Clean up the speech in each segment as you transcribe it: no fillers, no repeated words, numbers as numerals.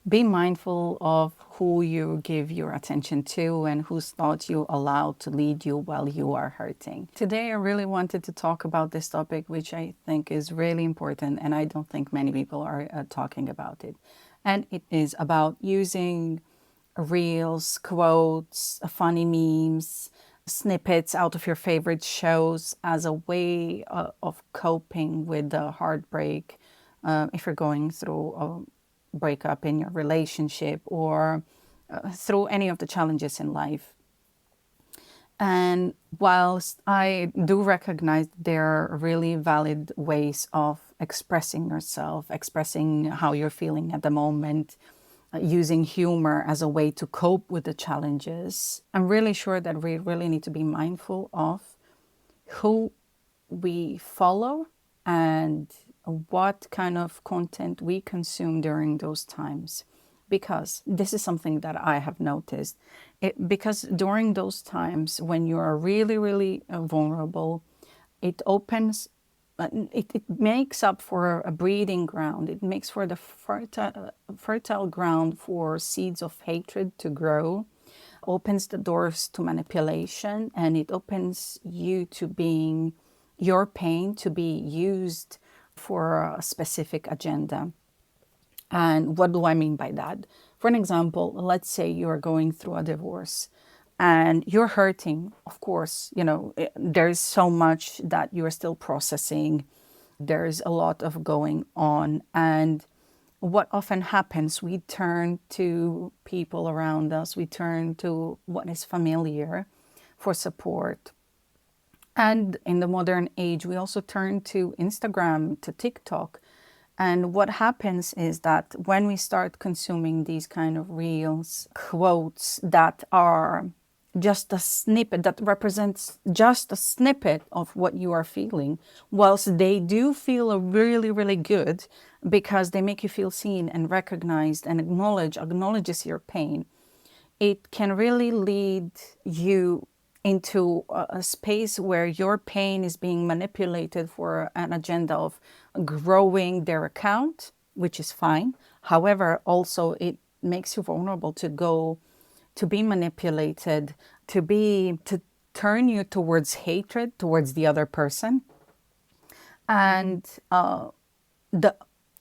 Be mindful of who you give your attention to and whose thoughts you allow to lead you while you are hurting. Today, I really wanted to talk about this topic, which I think is really important, and I don't think many people are talking about it. And it is about using reels, quotes, funny memes, snippets out of your favorite shows as a way of coping with the heartbreak. If you're going through a breakup in your relationship or through any of the challenges in life. And whilst I do recognize there are really valid ways of expressing yourself, expressing how you're feeling at the moment, using humor as a way to cope with the challenges, I'm really sure that we really need to be mindful of who we follow and what kind of content we consume during those times. Because this is something that I have noticed. Because during those times when you are really, really vulnerable, it opens, it makes up for a breeding ground. It makes for the fertile ground for seeds of hatred to grow, opens the doors to manipulation, and it opens you to being your pain to be used for a specific agenda. And what do I mean by that? For an example, let's say you're going through a divorce and you're hurting. Of course, there's so much that you're still processing. There's a lot of going on. And what often happens, we turn to people around us, we turn to what is familiar for support. And in the modern age, we also turn to Instagram, to TikTok. And what happens is that when we start consuming these kind of reels, quotes that are just a snippet, that represents just a snippet of what you are feeling, whilst they do feel really, really good because they make you feel seen and recognized and acknowledges your pain, it can really lead you into a space where your pain is being manipulated for an agenda of growing their account, which is fine. However, also it makes you vulnerable to be manipulated, to turn you towards hatred towards the other person. And the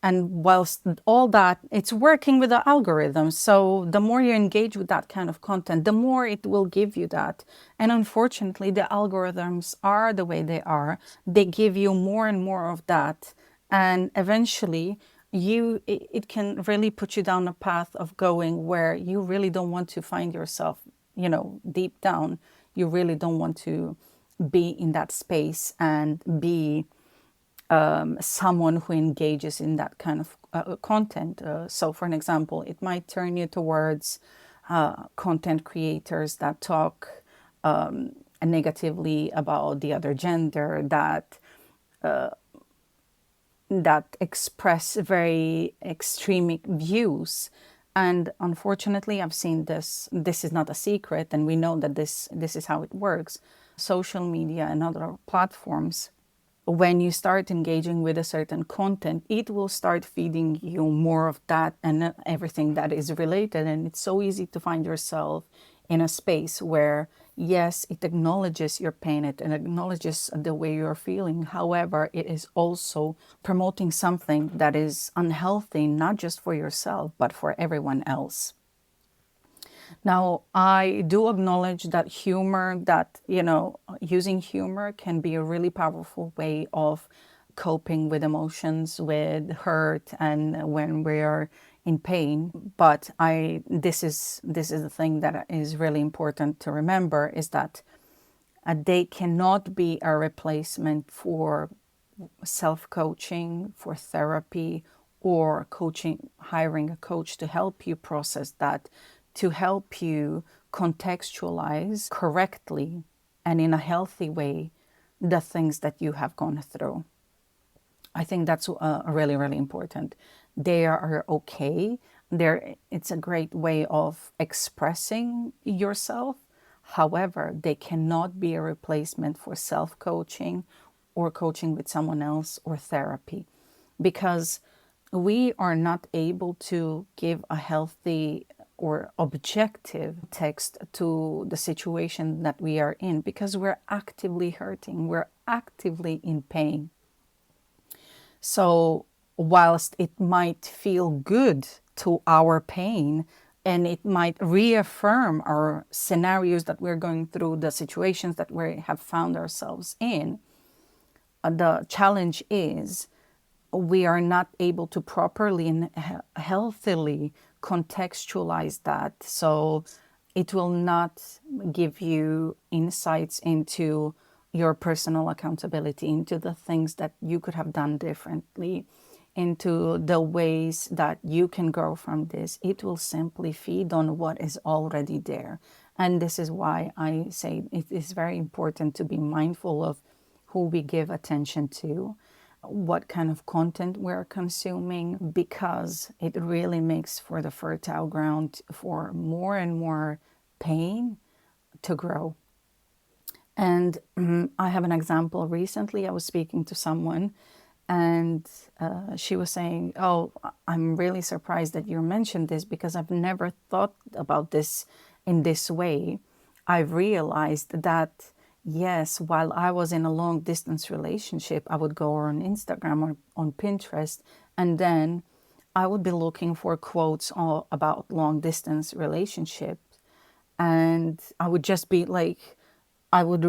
and whilst all that, it's working with the algorithm. So the more you engage with that kind of content, the more it will give you that. And unfortunately, the algorithms are the way they are. They give you more and more of that. And eventually, it can really put you down a path of going where you really don't want to find yourself, deep down. You really don't want to be in that space and be someone who engages in that kind of content. So for an example, it might turn you towards content creators that talk negatively about the other gender, that express very extreme views. And unfortunately, I've seen this. This is not a secret, and we know that this is how it works. Social media and other platforms, when you start engaging with a certain content, it will start feeding you more of that and everything that is related. And it's so easy to find yourself in a space where, yes, it acknowledges your pain, it acknowledges the way you're feeling. However, it is also promoting something that is unhealthy, not just for yourself, but for everyone else. Now, I do acknowledge that using humor can be a really powerful way of coping with emotions, with hurt, and when we are in pain. But this is the thing that is really important to remember, is that they cannot be a replacement for self-coaching, for therapy, or coaching, hiring a coach to help you process that, to help you contextualize correctly and in a healthy way the things that you have gone through. I think that's really, really important. They are okay. It's a great way of expressing yourself. However, they cannot be a replacement for self-coaching or coaching with someone else or therapy. Because we are not able to give a healthy or objective text to the situation that we are in, because we're actively hurting, we're actively in pain. So whilst it might feel good to our pain, and it might reaffirm our scenarios that we're going through, the situations that we have found ourselves in, the challenge is we are not able to properly and healthily contextualize that. So it will not give you insights into your personal accountability, into the things that you could have done differently, into the ways that you can grow from this. It will simply feed on what is already there. And this is why I say it is very important to be mindful of who we give attention to, what kind of content we're consuming, because it really makes for the fertile ground for more and more pain to grow. And I have an example. Recently, I was speaking to someone, and she was saying, "Oh, I'm really surprised that you mentioned this, because I've never thought about this in this way. I've realized that, yes, while I was in a long distance relationship, I would go on Instagram or on Pinterest, and then I would be looking for quotes all about long distance relationships. And I would just be like, I would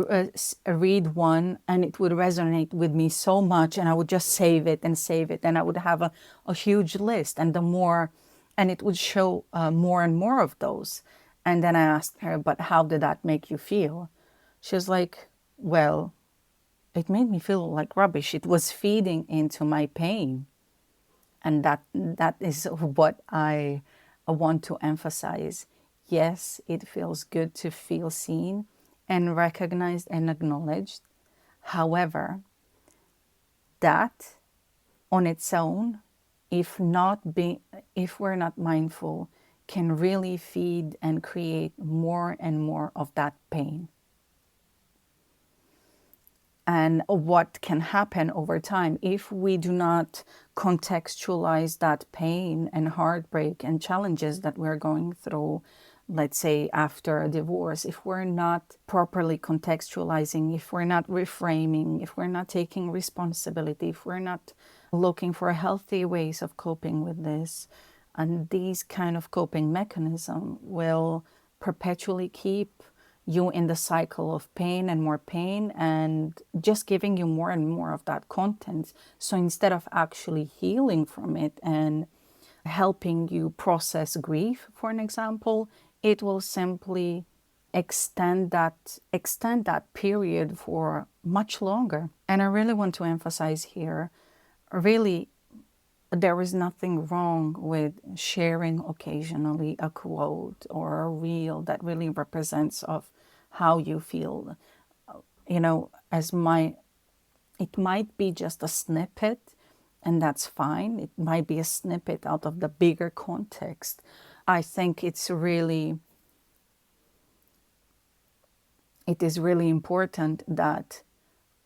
read one and it would resonate with me so much, and I would just save it and save it. And I would have a huge list, and and it would show more and more of those. And then I asked her, but how did that make you feel? She was like, well, it made me feel like rubbish. It was feeding into my pain. And that is what I want to emphasize. Yes, it feels good to feel seen and recognized and acknowledged. However, that on its own, if we're not mindful, can really feed and create more and more of that pain. And what can happen over time if we do not contextualize that pain and heartbreak and challenges that we're going through, let's say after a divorce, if we're not properly contextualizing, if we're not reframing, if we're not taking responsibility, if we're not looking for healthy ways of coping with this, and these kind of coping mechanism will perpetually keep you in the cycle of pain and more pain, and just giving you more and more of that content. So instead of actually healing from it and helping you process grief, for an example, it will simply extend that period for much longer. And I really want to emphasize here, really, there is nothing wrong with sharing occasionally a quote or a reel that really represents of how you feel. It might be just a snippet, and that's fine. It might be a snippet out of the bigger context. I think it is really important that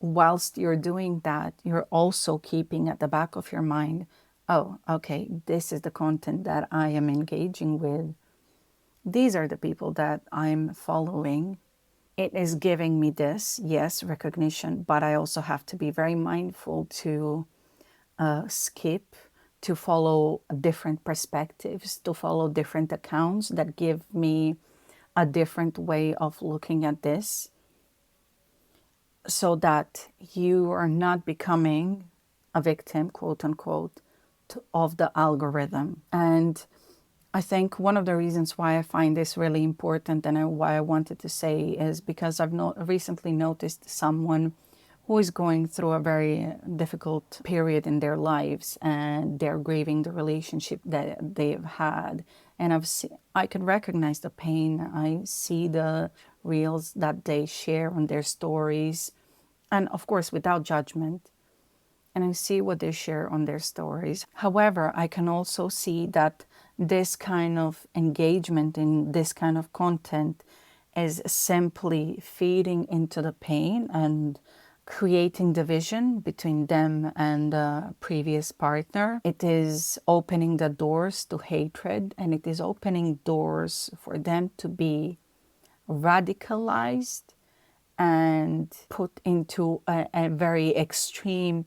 whilst you're doing that, you're also keeping at the back of your mind, oh, okay, this is the content that I am engaging with. These are the people that I'm following. It is giving me this, yes, recognition, but I also have to be very mindful to skip, to follow different perspectives, to follow different accounts that give me a different way of looking at this, so that you are not becoming a victim, quote unquote, of the algorithm. And I think one of the reasons why I find this really important and why I wanted to say is because I've recently noticed someone who is going through a very difficult period in their lives, and they're grieving the relationship that they've had. And I can recognize the pain. I see the reels that they share on their stories, and of course without judgment. And I see what they share on their stories. However, I can also see that this kind of engagement in this kind of content is simply feeding into the pain and creating division between them and the previous partner. It is opening the doors to hatred, and it is opening doors for them to be radicalized and put into a very extremist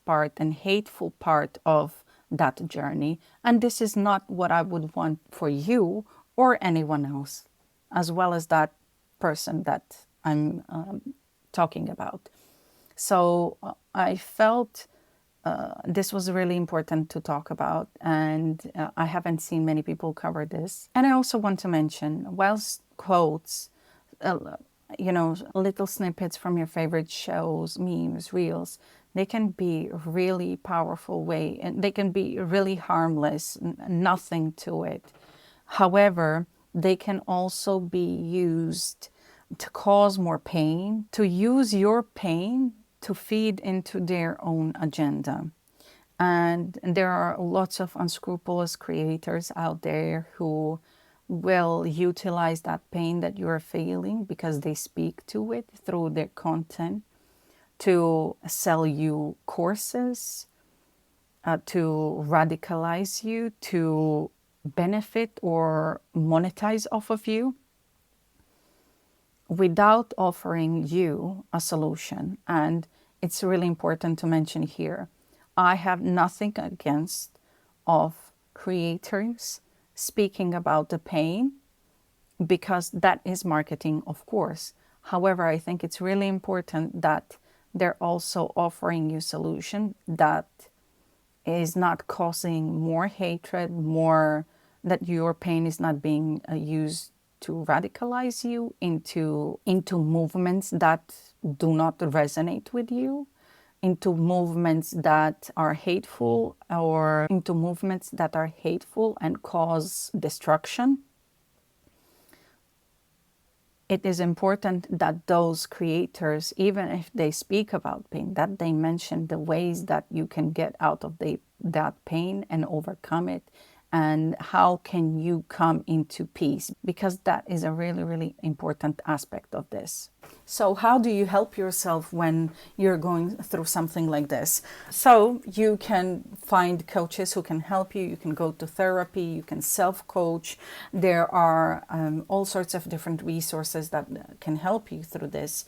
part and hateful part of that journey. And this is not what I would want for you or anyone else, as well as that person that I'm talking about. So I felt this was really important to talk about, and I haven't seen many people cover this. And I also want to mention, whilst quotes, little snippets from your favorite shows, memes, reels, they can be really powerful way, and they can be really harmless, nothing to it. However, they can also be used to cause more pain, to use your pain to feed into their own agenda. And there are lots of unscrupulous creators out there who will utilize that pain that you're feeling because they speak to it through their content to sell you courses, to radicalize you, to benefit or monetize off of you, without offering you a solution. And it's really important to mention here, I have nothing against of creators speaking about the pain, because that is marketing, of course. However, I think it's really important that they're also offering you solution that is not causing more hatred, more that your pain is not being used to radicalize you into movements that do not resonate with you, into movements that are hateful, or into movements that are hateful and cause destruction. It is important that those creators, even if they speak about pain, that they mention the ways that you can get out of that pain and overcome it, and how can you come into peace, because that is a really, really important aspect of this. So how do you help yourself when you're going through something like this? So you can find coaches who can help you. You can go to therapy. You can self-coach. There are all sorts of different resources that can help you through this.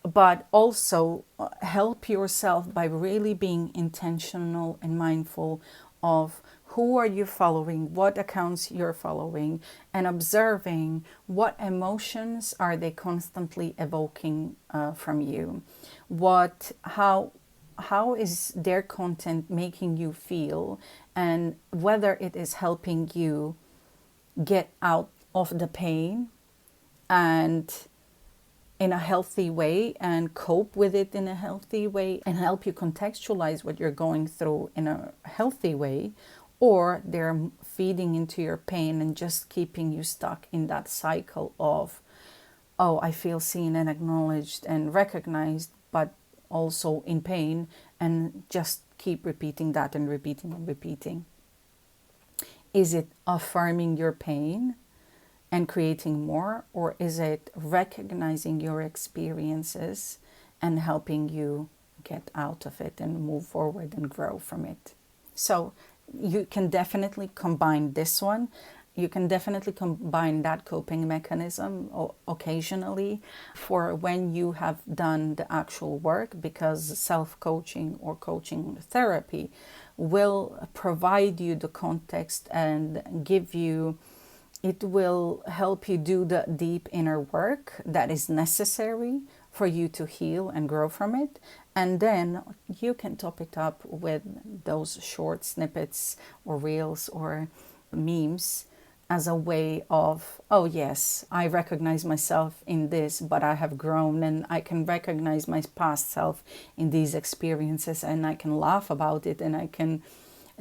But also help yourself by really being intentional and mindful of who are you following, what accounts you're following, and observing what emotions are they constantly evoking from you. How is their content making you feel, and whether it is helping you get out of the pain and in a healthy way, and cope with it in a healthy way, and help you contextualize what you're going through in a healthy way, or they're feeding into your pain and just keeping you stuck in that cycle of, oh, I feel seen and acknowledged and recognized, but also in pain, and just keep repeating that and repeating and repeating. Is it affirming your pain and creating more, or is it recognizing your experiences and helping you get out of it and move forward and grow from it? So you can definitely combine this one. You can definitely combine that coping mechanism occasionally for when you have done the actual work, because self-coaching or coaching therapy will provide you the context and it will help you do the deep inner work that is necessary for you to heal and grow from it. And then you can top it up with those short snippets or reels or memes as a way of, oh yes, I recognize myself in this, but I have grown, and I can recognize my past self in these experiences, and I can laugh about it and I can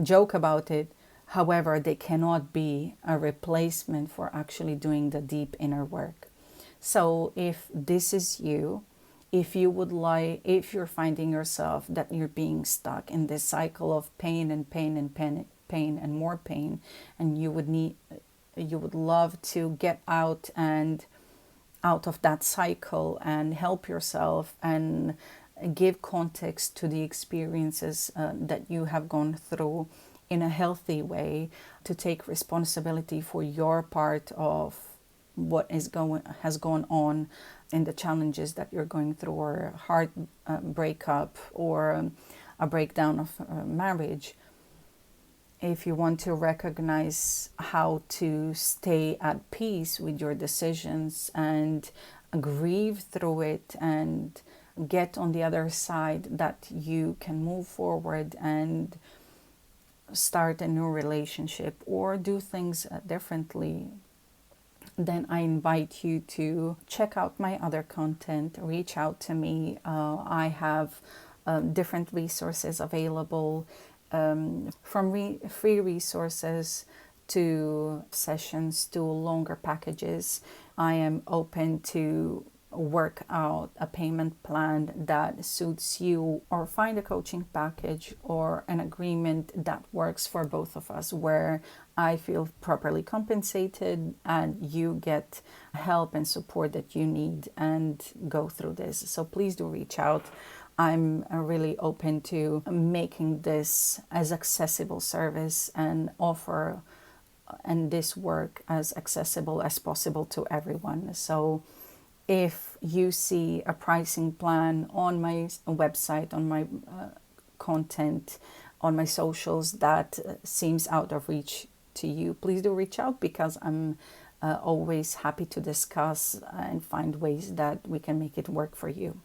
joke about it. However, they cannot be a replacement for actually doing the deep inner work. So if this is you, if you're finding yourself that you're being stuck in this cycle of pain and pain and pain and more pain, and you would love to get out and out of that cycle and help yourself and give context to the experiences that you have gone through in a healthy way, to take responsibility for your part of what has gone on in the challenges that you're going through, or heart breakup, or a breakdown of marriage. If you want to recognize how to stay at peace with your decisions and grieve through it and get on the other side, that you can move forward and start a new relationship or do things differently, then I invite you to check out my other content, reach out to me. I have different resources available, from free resources to sessions to longer packages. I am open to work out a payment plan that suits you, or find a coaching package or an agreement that works for both of us, where I feel properly compensated and you get help and support that you need and go through this. So please do reach out. I'm really open to making this as accessible service and offer and this work as accessible as possible to everyone. So if you see a pricing plan on my website, on my content, on my socials that seems out of reach to you, please do reach out, because I'm always happy to discuss and find ways that we can make it work for you.